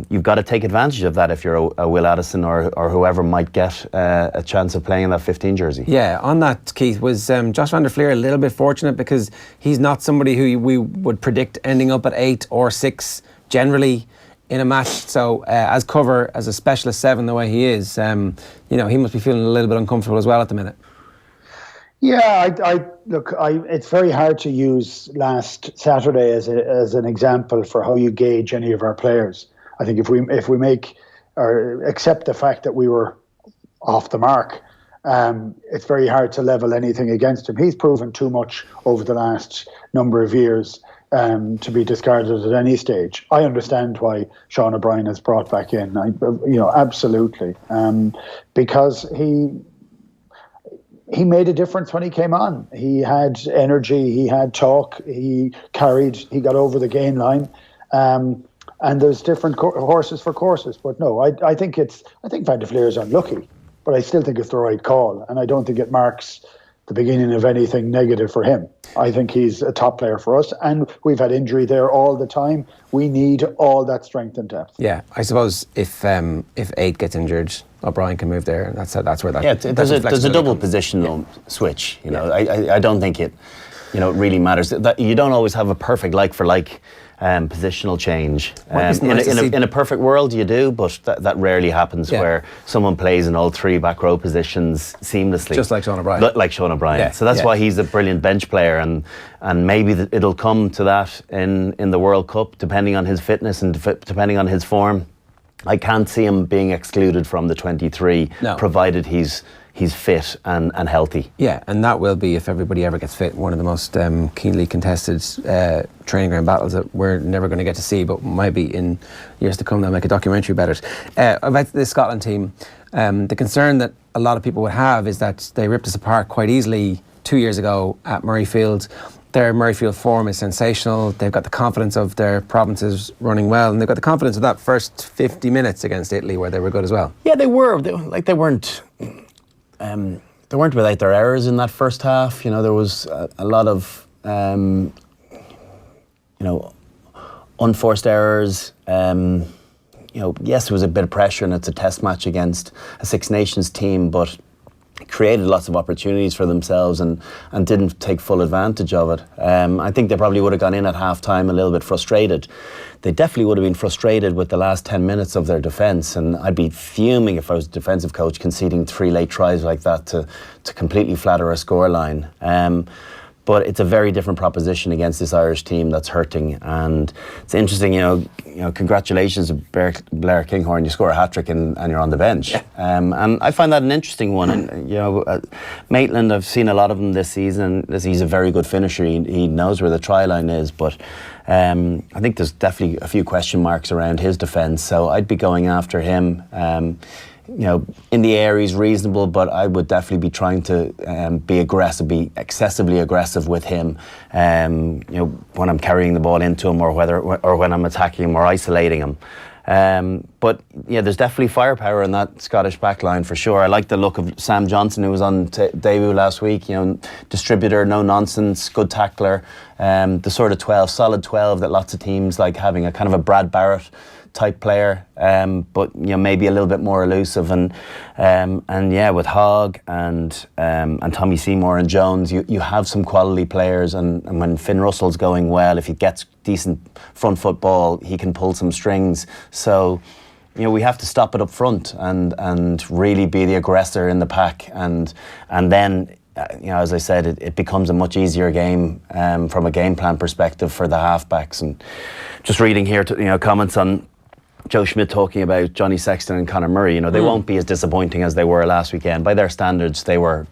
You've got to take advantage of that if you're a Will Addison or whoever might get a chance of playing in that 15 jersey. Yeah, on that, Keith, was Josh van der Fleer a little bit fortunate, because he's not somebody who we would predict ending up at 8 or 6 generally in a match. So as cover, as a specialist 7 the way he is, he must be feeling a little bit uncomfortable as well at the minute. Yeah, it's very hard to use last Saturday as an example for how you gauge any of our players. I think if we make or accept the fact that we were off the mark, it's very hard to level anything against him. He's proven too much over the last number of years to be discarded at any stage. I understand why Sean O'Brien is brought back in. Absolutely, because he made a difference when he came on. He had energy, he had talk, he got over the gain line. And there's different horses for courses. But no, I think Van der Fleer is unlucky, but I still think it's the right call. And I don't think it marks the beginning of anything negative for him. I think he's a top player for us, and we've had injury there all the time. We need all that strength and depth. Yeah, I suppose if 8 gets injured, O'Brien can move there, and that's where that. Yeah, there's a double positional switch. I don't think it really matters. That you don't always have a perfect like for like positional change. In a perfect world, you do, but that rarely happens, where someone plays in all 3 back row positions seamlessly. Just like Sean O'Brien. Like Sean O'Brien. Yeah. So that's why he's a brilliant bench player, and maybe it'll come to that in the World Cup, depending on his fitness and depending on his form. I can't see him being excluded from the 23, provided he's fit and healthy. Yeah, and that will be, if everybody ever gets fit, one of the most keenly contested training ground battles that we're never going to get to see, but might be in years to come. They'll make a documentary about it. About the Scotland team, the concern that a lot of people would have is that they ripped us apart quite easily 2 years ago at Murrayfield. Their Murrayfield form is sensational. They've got the confidence of their provinces running well, and they've got the confidence of that first 50 minutes against Italy, where they were good as well. Yeah, they were. They weren't without their errors in that first half. There was a lot of unforced errors. Yes, there was a bit of pressure, and it's a test match against a Six Nations team, but created lots of opportunities for themselves and didn't take full advantage of it. I think they probably would have gone in at half-time a little bit frustrated. They definitely would have been frustrated with the last 10 minutes of their defence, and I'd be fuming if I was a defensive coach conceding 3 late tries like that to completely flatter a scoreline. But it's a very different proposition against this Irish team that's hurting, and it's interesting. Congratulations to Blair Kinghorn. You score a hat-trick and you're on the bench, and I find that an interesting one. And Maitland, I've seen a lot of him this season. He's a very good finisher. He knows where the try line is, but I think there's definitely a few question marks around his defence. So I'd be going after him. in the air he's reasonable, but I would definitely be trying to be aggressive, be excessively aggressive with him. When I'm carrying the ball into him, or when I'm attacking him or isolating him. But there's definitely firepower in that Scottish back line for sure. I like the look of Sam Johnson, who was on debut last week. Distributor, no nonsense, good tackler. The sort of solid 12 that lots of teams like having, a kind of a Brad Barrett type player, but maybe a little bit more elusive, and with Hogg and Tommy Seymour and Jones, you have some quality players, and when Finn Russell's going well, if he gets decent front foot ball, he can pull some strings. So we have to stop it up front and really be the aggressor in the pack, and then as I said, it becomes a much easier game from a game plan perspective for the halfbacks. And just reading here comments on Joe Schmidt talking about Johnny Sexton and Conor Murray, they won't be as disappointing as they were last weekend. By their standards, they were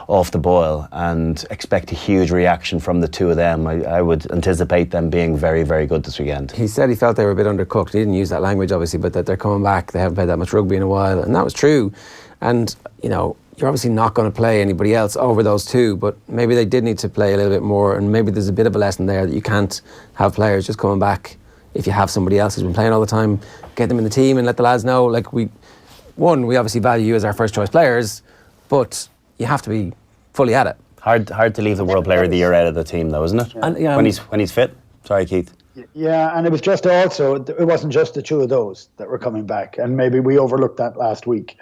off the boil, and expect a huge reaction from the two of them. I would anticipate them being very, very good this weekend. He said he felt they were a bit undercooked. He didn't use that language, obviously, but that they're coming back. They haven't played that much rugby in a while, and that was true. And, you're obviously not going to play anybody else over those two, but maybe they did need to play a little bit more, and maybe there's a bit of a lesson there that you can't have players just coming back. If you have somebody else who's been playing all the time, get them in the team and let the lads know, we obviously value you as our first choice players, but you have to be fully at it. Hard to leave the World Player of the Year out of the team, though, isn't it? Yeah. And, when he's fit. Sorry, Keith. Yeah, and it was just also, it wasn't just the two of those that were coming back, and maybe we overlooked that last week,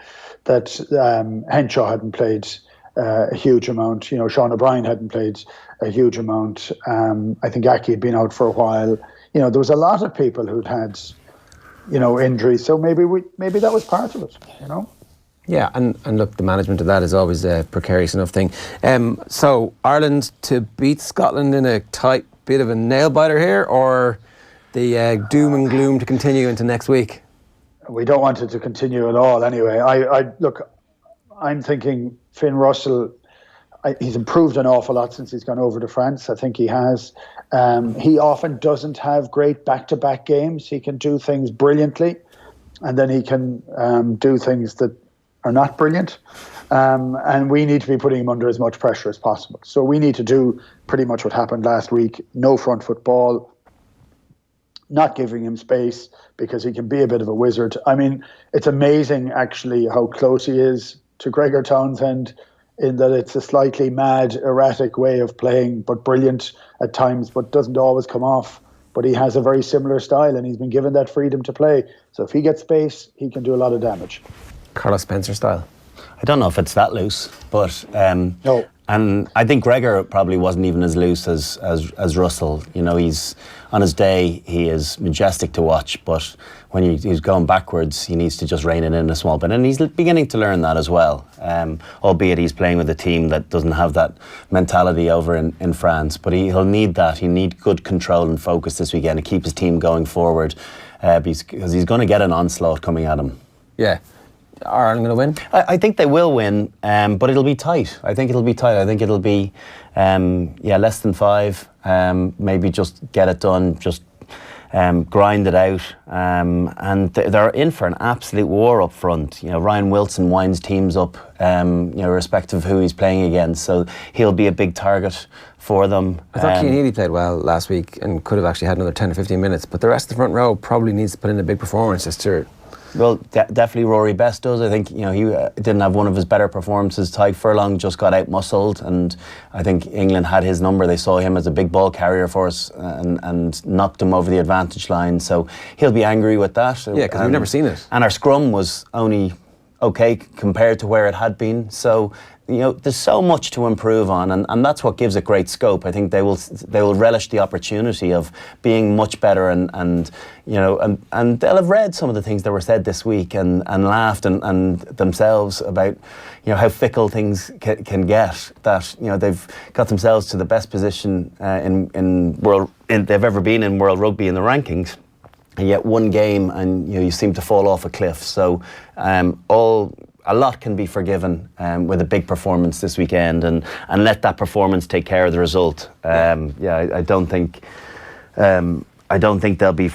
that Henshaw hadn't played a huge amount. Sean O'Brien hadn't played a huge amount. I think Aki had been out for a while. There was a lot of people who'd had, injuries. So maybe that was part of it, Yeah, and look, the management of that is always a precarious enough thing. So Ireland to beat Scotland in a tight bit of a nail biter here, or the doom and gloom to continue into next week? We don't want it to continue at all. Anyway, I'm thinking Finn Russell. He's improved an awful lot since he's gone over to France. I think he has. He often doesn't have great back-to-back games. He can do things brilliantly, and then he can do things that are not brilliant. And we need to be putting him under as much pressure as possible. So we need to do pretty much what happened last week. No front foot ball, not giving him space, because he can be a bit of a wizard. I mean, it's amazing actually how close he is to Gregor Townsend, in that it's a slightly mad, erratic way of playing, but brilliant at times, but doesn't always come off. But he has a very similar style, and he's been given that freedom to play. So if he gets space, he can do a lot of damage. Carlos Spencer style? I don't know if it's that loose, but no. And I think Gregor probably wasn't even as loose as Russell. He's on his day, he is majestic to watch, but when he's going backwards, he needs to just rein it in a small bit, and he's beginning to learn that as well. Albeit he's playing with a team that doesn't have that mentality over in France, but he'll need that. He'll need good control and focus this weekend to keep his team going forward, because he's going to get an onslaught coming at him. Yeah. Are Ireland going to win? I think they will win, but it'll be tight. I think it'll be tight. I think it'll be, less than 5. Maybe just get it done, just grind it out. And they're in for an absolute war up front. Ryan Wilson winds teams up, irrespective of who he's playing against. So he'll be a big target for them. I thought Cian Healy played well last week and could have actually had another 10 or 15 minutes. But the rest of the front row probably needs to put in a big performance just to... Well, definitely Rory Best does. I think he didn't have one of his better performances. Ty Furlong just got out-muscled, and I think England had his number. They saw him as a big ball carrier for us and knocked him over the advantage line. So he'll be angry with that. Yeah, because we've never seen it. And our scrum was only okay compared to where it had been. So there's so much to improve on, and that's what gives it great scope. I think they will relish the opportunity of being much better, and they'll have read some of the things that were said this week and laughed and themselves about how fickle things can get. That they've got themselves to the best position they've ever been in World Rugby in the rankings, and yet one game and you seem to fall off a cliff. So a lot can be forgiven with a big performance this weekend, and let that performance take care of the result. I don't think I don't think they'll be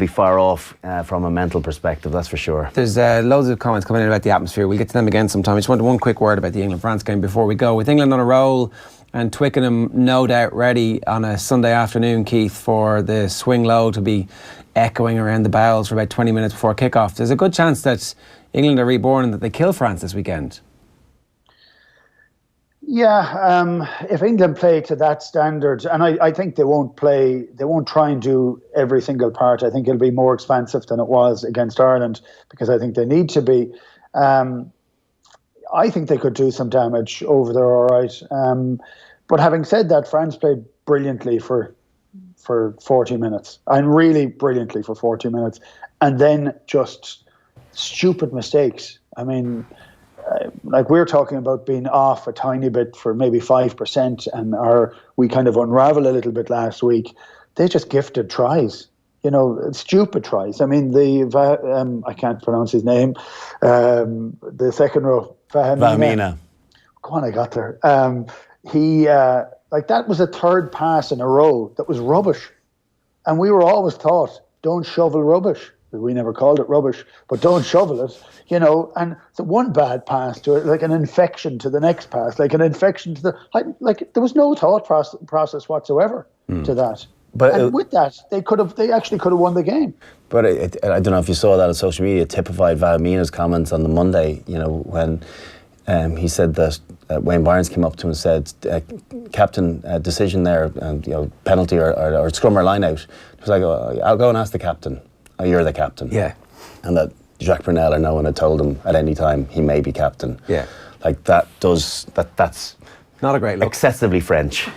far off from a mental perspective. That's for sure. There's loads of comments coming in about the atmosphere. We'll get to them again sometime. I just wanted one quick word about the England-France game before we go. With England on a roll and Twickenham no doubt ready on a Sunday afternoon, Keith, for the swing low to be echoing around the bowels for about 20 minutes before kick-off, there's a good chance that England are reborn and that they kill France this weekend. Yeah, if England play to that standard, and I think they won't try and do every single part. I think it'll be more expansive than it was against Ireland, because I think they need to be. I think they could do some damage over there, all right. But having said that, France played brilliantly for 40 minutes, and really brilliantly for 40 minutes, and then just stupid mistakes. I mean, like we're talking about being off a tiny bit for maybe 5%, and we kind of unravel a little bit last week. They just gifted tries, stupid tries. I mean, I can't pronounce his name. The second row, Vahmina. Go on, I got there. He that was a third pass in a row that was rubbish, and we were always taught, don't shovel rubbish. We never called it rubbish, but don't shovel it, and so one bad pass to it, like an infection to the next pass, like an infection to there was no thought process whatsoever to that. But with that, they actually could have won the game. But I don't know if you saw that on social media, typified Valmina's comments on the Monday, when he said that Wayne Barnes came up to him and said, captain, decision there, and penalty or scrum or line out. He was like, I'll go and ask the captain. Oh, you're the captain. Yeah. And that Jacques Brunel or no one had told him at any time he may be captain. Yeah. Like that's not a great look. Excessively French.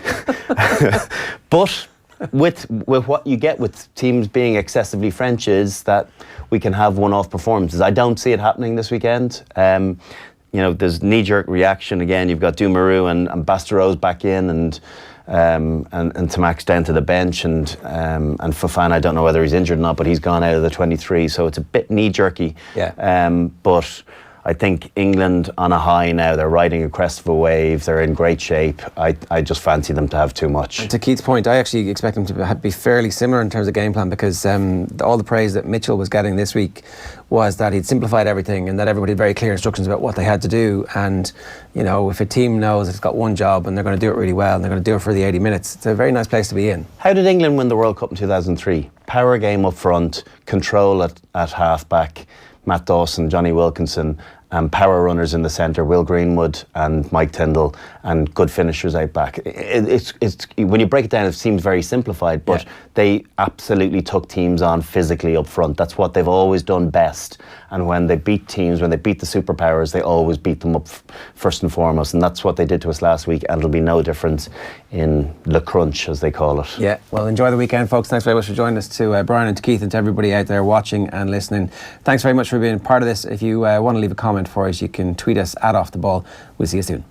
But with what you get with teams being excessively French is that we can have one-off performances. I don't see it happening this weekend. There's knee-jerk reaction again. You've got Dumaru and Bastereau's back in, and Tamac's down to the bench, and Fofana, I don't know whether he's injured or not, but he's gone out of the 23, so it's a bit knee-jerky. Yeah. But I think England on a high now. They're riding a crest of a wave. They're in great shape. I just fancy them to have too much. And to Keith's point, I actually expect them to be fairly similar in terms of game plan, because all the praise that Mitchell was getting this week was that he'd simplified everything and that everybody had very clear instructions about what they had to do. And, if a team knows it's got one job and they're going to do it really well and they're going to do it for the 80 minutes, it's a very nice place to be in. How did England win the World Cup in 2003? Power game up front, control at half-back, Matt Dawson, Johnny Wilkinson, and power runners in the centre, Will Greenwood and Mike Tyndall, and good finishers out back. It's when you break it down, it seems very simplified, but they absolutely took teams on physically up front. That's what they've always done best. And when they beat teams, when they beat the superpowers, they always beat them up first and foremost. And that's what they did to us last week, and it'll be no difference in Le Crunch, as they call it. Yeah, well, enjoy the weekend, folks. Thanks very much for joining us, to Brian and to Keith and to everybody out there watching and listening. Thanks very much for being part of this. If you want to leave a comment for us, you can tweet us at Off The Ball. We'll see you soon.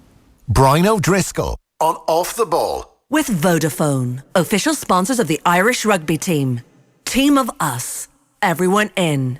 Brian O'Driscoll on Off The Ball. With Vodafone, official sponsors of the Irish rugby team. Team of us, everyone in.